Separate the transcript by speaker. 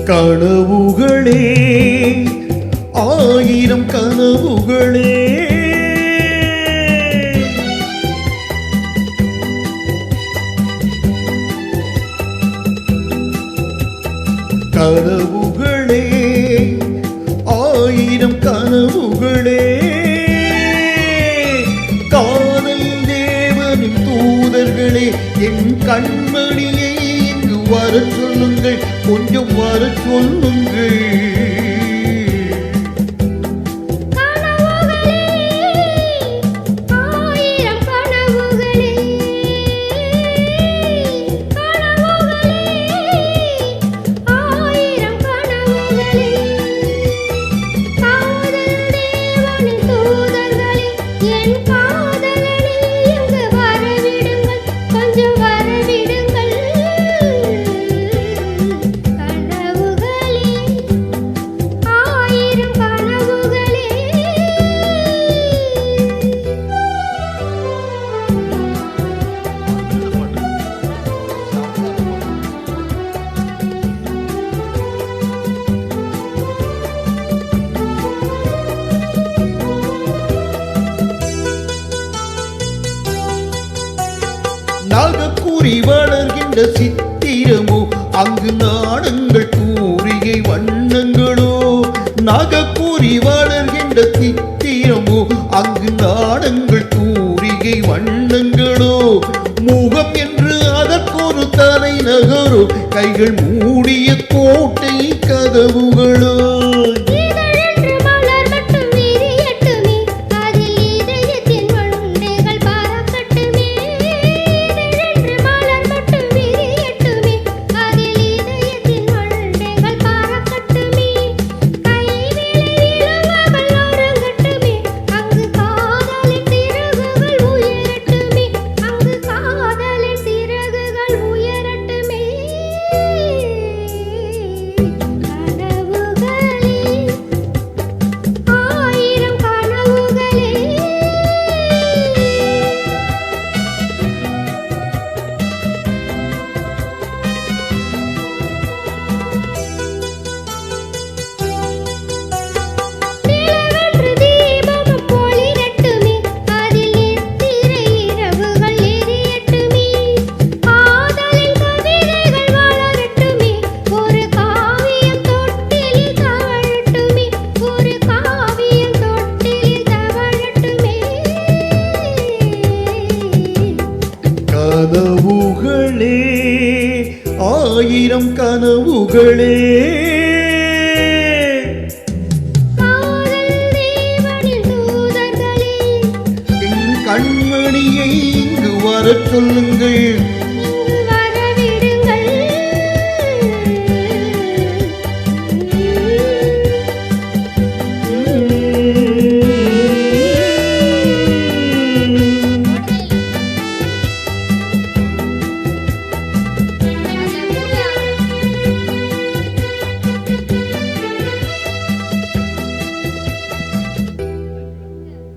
Speaker 1: கனவுகளே ஆயிரம் கனவுகளே கனவுகளே ஆயிரம் கனவுகளே காதல் தேவனின் தூதர்களே என் கண்மணியை இங்கு வர சொல்லுங்கள் கொஞ்சம் வர சொல்லுங்கள் நாகக்கூறி வளர்கின்ற சித்திரமோ அங்கு நாணங்கள் கூறிகை வண்ணங்களோ நாகக்கூறி வளர்கின்ற சித்திரமோ அங்கு நாணங்கள் கூறிகை வண்ணங்களோ முகம் என்று அதற்கொரு தலைநகரோ கைகள் மூடிய கோட்டை கதவுகளோ கனவுகளே ஆயிரம் கனவுகளே என் கண்மணியை இங்கு வரச் சொல்லுங்கள்